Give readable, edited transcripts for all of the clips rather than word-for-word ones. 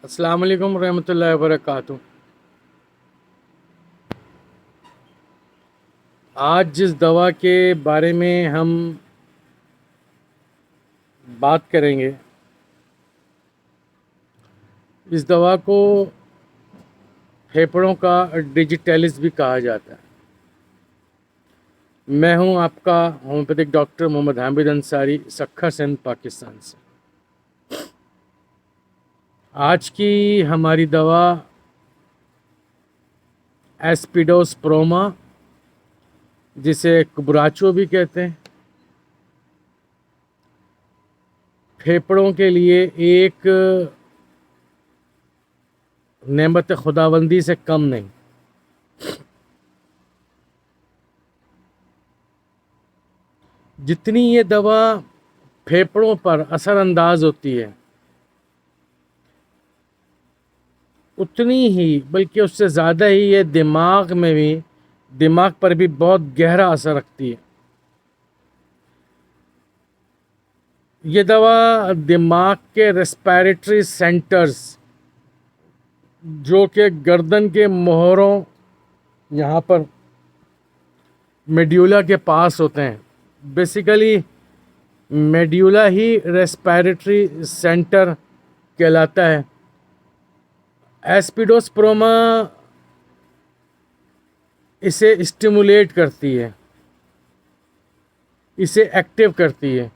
السلام علیکم ورحمۃ اللہ وبرکاتہ۔ آج جس دوا کے بارے میں ہم بات کریں گے، اس دوا کو پھیپھڑوں کا ڈیجیٹیلس بھی کہا جاتا ہے۔ میں ہوں آپ کا ہومیوپیتھک ڈاکٹر محمد حامد انصاری، سکھا سندھ، پاکستان سے۔ آج کی ہماری دوا ایسپیڈوسپروما، جسے کبراچو بھی کہتے ہیں، پھیپھڑوں کے لیے ایک نعمت خداوندی سے کم نہیں۔ جتنی یہ دوا پھیپھڑوں پر اثر انداز ہوتی ہے، اتنی ہی بلکہ اس سے زیادہ ہی یہ دماغ پر بھی بہت گہرا اثر رکھتی ہے۔ یہ دوا دماغ کے ریسپیریٹری سینٹرز، جو کہ گردن کے موہروں یہاں پر میڈیولا کے پاس ہوتے ہیں، بیسیکلی میڈیولا ہی ریسپیریٹری سینٹر کہلاتا ہے۔ ایسپیڈوسپروما اسے اسٹیمولیٹ کرتی ہے، اسے ایکٹیو کرتی ہے،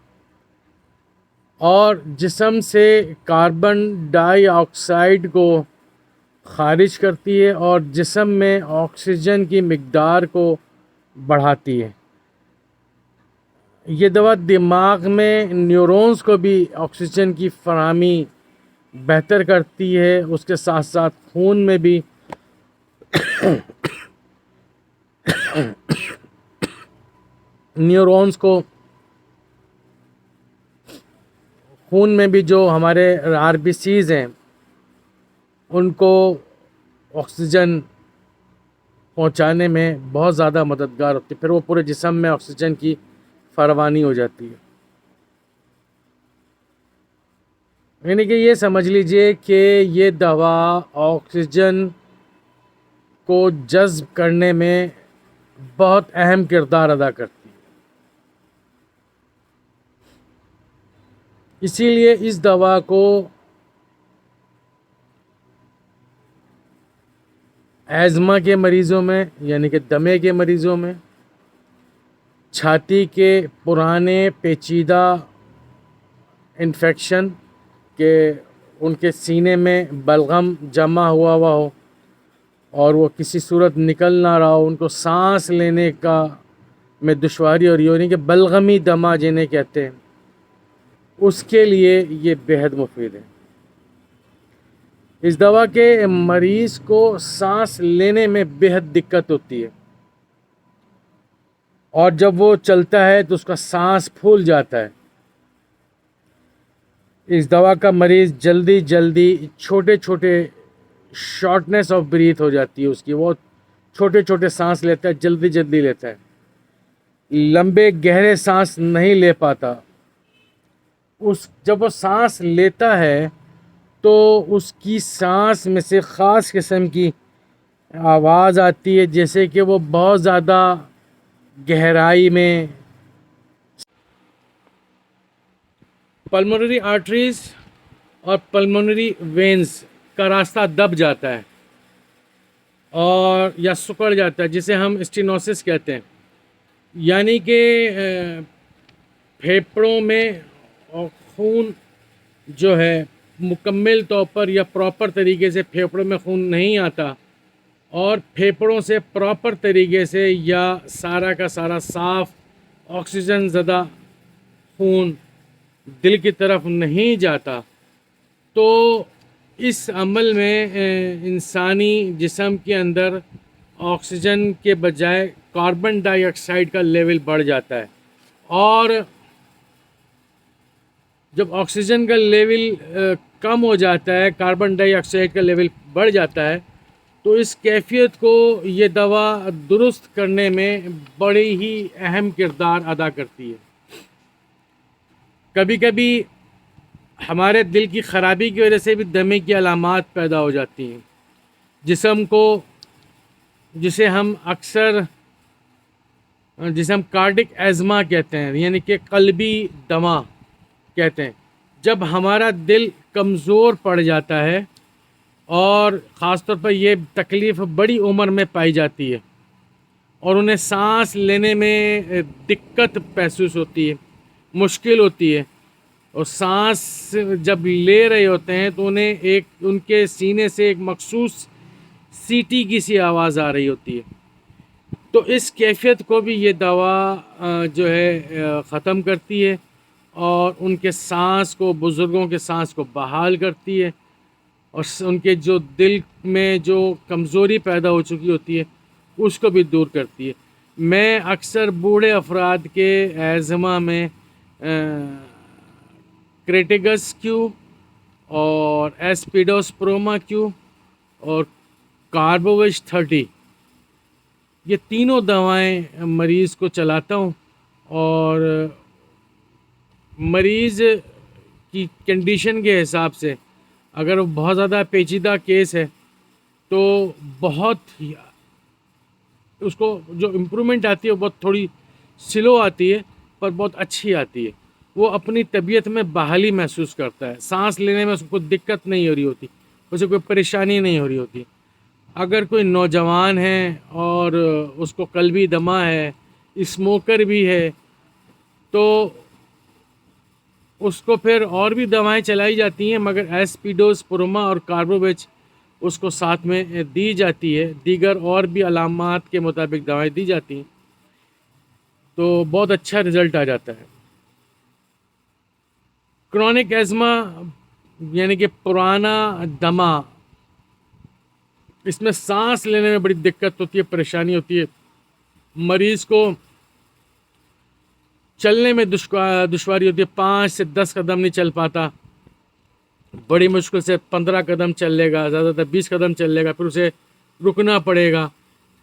اور جسم سے کاربن ڈائی آکسائڈ کو خارج کرتی ہے اور جسم میں آکسیجن کی مقدار کو بڑھاتی ہے۔ یہ دوا دماغ میں نیورونز کو بھی آکسیجن کی فراہمی بہتر کرتی ہے، اس کے ساتھ ساتھ خون میں بھی نیورونز کو، خون میں بھی جو ہمارے آر بی سیز ہیں ان کو آکسیجن پہنچانے میں بہت زیادہ مددگار ہوتی ہے، پھر وہ پورے جسم میں آکسیجن کی فراوانی ہو جاتی ہے۔ یعنی کہ یہ سمجھ لیجئے کہ یہ دوا آکسیجن کو جذب کرنے میں بہت اہم کردار ادا کرتی ہے۔ اسی لیے اس دوا کو ایزما کے مریضوں میں، یعنی کہ دمے کے مریضوں میں، چھاتی کے پرانے پیچیدہ انفیکشن کہ ان کے سینے میں بلغم جمع ہوا ہو اور وہ کسی صورت نکل نہ رہا ہو، ان کو سانس لینے میں دشواری ہو رہی ہو، یعنی کہ بلغمی دمہ جنہیں کہتے ہیں، اس کے لیے یہ بہت مفید ہے۔ اس دوا کے مریض کو سانس لینے میں بہت دقت ہوتی ہے، اور جب وہ چلتا ہے تو اس کا سانس پھول جاتا ہے۔ اس دوا کا مریض جلدی چھوٹے شارٹنیس آف بریتھ ہو جاتی ہے اس کی، وہ چھوٹے سانس لیتا ہے، جلدی لیتا ہے، لمبے گہرے سانس نہیں لے پاتا۔ جب وہ سانس لیتا ہے تو اس کی سانس میں سے خاص قسم کی آواز آتی ہے، جیسے کہ وہ بہت زیادہ گہرائی میں پلمونری آرٹریز اور پلمونری وینز کا راستہ دب جاتا ہے اور یا سکڑ جاتا ہے، جسے ہم اسٹینوسس کہتے ہیں۔ یعنی کہ پھیپھڑوں میں خون جو ہے مکمل طور پر یا پراپر طریقے سے پھیپھڑوں میں خون نہیں آتا، اور پھیپھڑوں سے پراپر طریقے سے یا سارا کا سارا صاف آکسیجن زدہ خون دل کی طرف نہیں جاتا، تو اس عمل میں انسانی جسم کے اندر آکسیجن کے بجائے کاربن ڈائی آکسائڈ کا لیول بڑھ جاتا ہے، اور جب آکسیجن کا لیول کم ہو جاتا ہے، کاربن ڈائی آکسائڈ کا لیول بڑھ جاتا ہے، تو اس کیفیت کو یہ دوا درست کرنے میں بڑی ہی اہم کردار ادا کرتی ہے۔ کبھی کبھی ہمارے دل کی خرابی کی وجہ سے بھی دمے کی علامات پیدا ہو جاتی ہیں. جسم کو جسے ہم اکثر جسے ہم کارڈک ایزما کہتے ہیں یعنی کہ قلبی دمہ کہتے ہیں. جب ہمارا دل کمزور پڑ جاتا ہے اور خاص طور پر یہ تکلیف بڑی عمر میں پائی جاتی ہے اور انہیں سانس لینے میں دقت محسوس ہوتی ہے، مشکل ہوتی ہے، اور سانس جب لے رہے ہوتے ہیں تو انہیں ان کے سینے سے ایک مخصوص سیٹی کی سی آواز آ رہی ہوتی ہے. تو اس کیفیت کو بھی یہ دوا جو ہے ختم کرتی ہے اور ان کے سانس کو، بزرگوں کے سانس کو بحال کرتی ہے اور ان کے جو دل میں جو کمزوری پیدا ہو چکی ہوتی ہے اس کو بھی دور کرتی ہے. میں اکثر بوڑھے افراد کے ایزما میں کریٹیگس کیو اور ایسپیڈوسپروما کیو اور کاربوویج 30 یہ تینوں دوائیں مریض کو چلاتا ہوں، اور مریض کی کنڈیشن کے حساب سے اگر وہ بہت زیادہ پیچیدہ کیس ہے تو بہت اس کو جو امپرومنٹ آتی ہے وہ بہت تھوڑی سلو آتی ہے پر بہت اچھی آتی ہے. وہ اپنی طبیعت میں بحالی محسوس کرتا ہے، سانس لینے میں اس کو دقت نہیں ہو رہی ہوتی، اسے کوئی پریشانی نہیں ہو رہی ہوتی. اگر کوئی نوجوان ہے اور اس کو قلبی دمہ ہے، اسموکر بھی ہے، تو اس کو پھر اور بھی دوائیں چلائی جاتی ہیں، مگر ایسپیڈوسپروما اور کاربوویج اس کو ساتھ میں دی جاتی ہے. دیگر اور بھی علامات کے مطابق دوائیں دی جاتی ہیں تو بہت اچھا رزلٹ آ جاتا ہے. کرونک ایزما یعنی کہ پرانا دمہ، اس میں سانس لینے میں بڑی دقت ہوتی ہے، پریشانی ہوتی ہے، مریض کو چلنے میں دشواری ہوتی ہے، 5 سے 10 قدم نہیں چل پاتا، بڑی مشکل سے 15 قدم چل لے گا، زیادہ تر 20 قدم چل لے گا، پھر اسے رکنا پڑے گا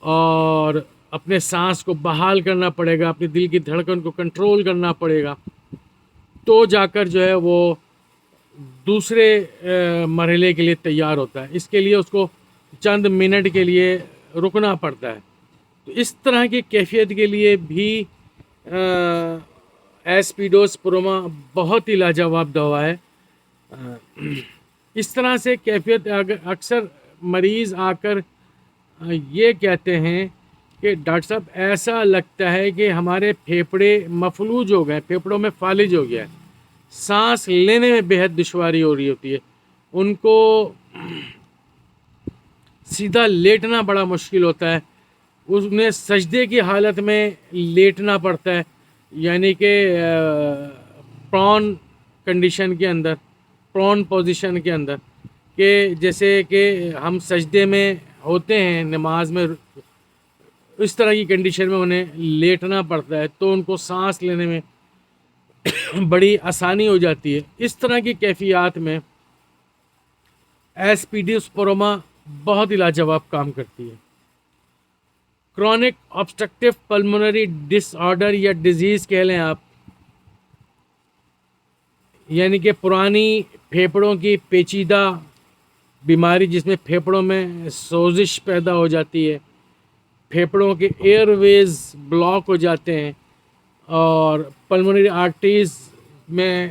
اور اپنے سانس کو بحال کرنا پڑے گا، اپنی دل کی دھڑکن کو کنٹرول کرنا پڑے گا، تو جا کر جو ہے وہ دوسرے مرحلے کے لیے تیار ہوتا ہے. اس کے لیے اس کو چند منٹ کے لیے رکنا پڑتا ہے. تو اس طرح کی کیفیت کے لیے بھی ایسپیڈوسپروما بہت ہی لاجواب دوا ہے. اس طرح سے کیفیت اکثر مریض آ کر یہ کہتے ہیں کہ ڈاکٹر صاحب ایسا لگتا ہے کہ ہمارے پھیپھڑے مفلوج ہو گئے، پھیپھڑوں میں فالج ہو گیا ہے، سانس لینے میں بےحد دشواری ہو رہی ہوتی ہے، ان کو سیدھا لیٹنا بڑا مشکل ہوتا ہے، انہیں سجدے کی حالت میں لیٹنا پڑتا ہے، یعنی کہ پرون کنڈیشن کے اندر، پرون پوزیشن کے اندر، کہ جیسے کہ ہم سجدے میں ہوتے ہیں نماز میں، اس طرح کی کنڈیشن میں انہیں لیٹنا پڑتا ہے تو ان کو سانس لینے میں بڑی آسانی ہو جاتی ہے. اس طرح کی کیفیات میں ایسپیڈوسپروما بہت ہی لاجواب کام کرتی ہے. کرونک آبسٹرکٹیو پلمونری ڈس آرڈر یا ڈیزیز کہہ لیں آپ، یعنی کہ پرانی پھیپھڑوں کی پیچیدہ بیماری جس میں پھیپھڑوں میں سوزش پیدا ہو جاتی ہے، پھیپھڑوں کے ایئر ویز بلاک ہو جاتے ہیں اور پلمونری آرٹریز میں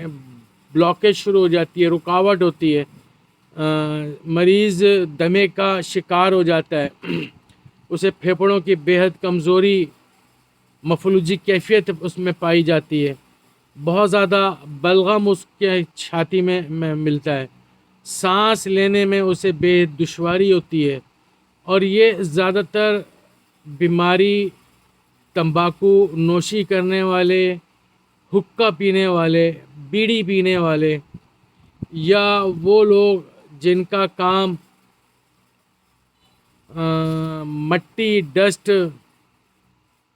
بلاکیج شروع ہو جاتی ہے، رکاوٹ ہوتی ہے، مریض دمے کا شکار ہو جاتا ہے، اسے پھیپھڑوں کی بےحد کمزوری، مفلوجی کیفیت اس میں پائی جاتی ہے، بہت زیادہ بلغم اس کے چھاتی میں ملتا ہے، سانس لینے میں اسے بے دشواری ہوتی ہے، اور یہ زیادہ تر بیماری تمباکو نوشی کرنے والے، حقہ پینے والے، بیڑی پینے والے، یا وہ لوگ جن کا کام مٹی، ڈسٹ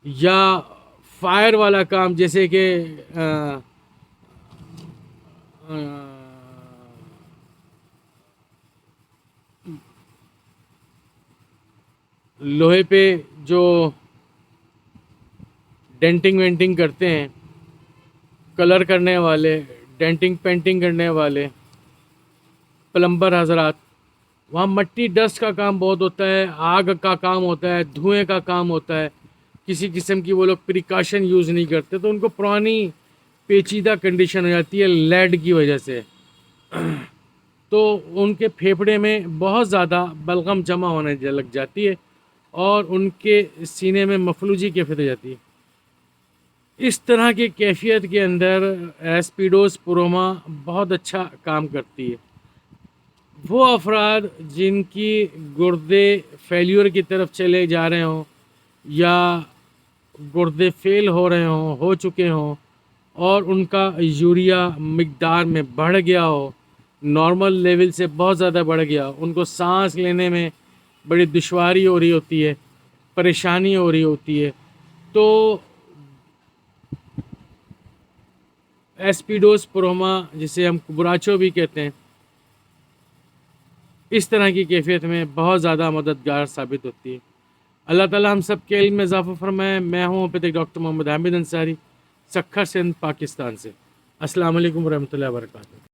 یا فائر والا کام، جیسے کہ لوہے پہ جو ڈینٹنگ وینٹنگ کرتے ہیں، کلر کرنے والے، ڈینٹنگ پینٹنگ کرنے والے پلمبر حضرات، وہاں مٹی ڈسٹ کا کام بہت ہوتا ہے، آگ کا کام ہوتا ہے، دھوئیں کا کام ہوتا ہے، کسی قسم کی وہ لوگ پریکاشن یوز نہیں کرتے، تو ان کو پرانی پیچیدہ کنڈیشن ہو جاتی ہے لیڈ کی وجہ سے، تو ان کے پھیپھڑے میں بہت زیادہ بلغم جمع ہونے لگ جاتی ہے اور ان کے سینے میں مفلوجی کیفیت ہو جاتی ہے۔ اس طرح کی کیفیت کے اندر ایسپیڈوز پروما بہت اچھا کام کرتی ہے۔ وہ افراد جن کی گردے فیلیور کی طرف چلے جا رہے ہوں یا گردے فیل ہو چکے ہوں اور ان کا یوریا مقدار میں بڑھ گیا ہو، نارمل لیول سے بہت زیادہ بڑھ گیا ہو، ان کو سانس لینے میں بڑی دشواری ہو رہی ہوتی ہے، پریشانی ہو رہی ہوتی ہے، تو ایسپیڈوز پروما جسے ہم کبراچو بھی کہتے ہیں، اس طرح کی کیفیت میں بہت زیادہ مددگار ثابت ہوتی ہے۔ اللہ تعالیٰ ہم سب کے علم میں اضافہ فرمائے۔ میں ہوں ہومیوپیتھک ڈاکٹر محمد حامد انصاری، سکھر سندھ، پاکستان سے۔ السلام علیکم ورحمۃ اللہ وبرکاتہ۔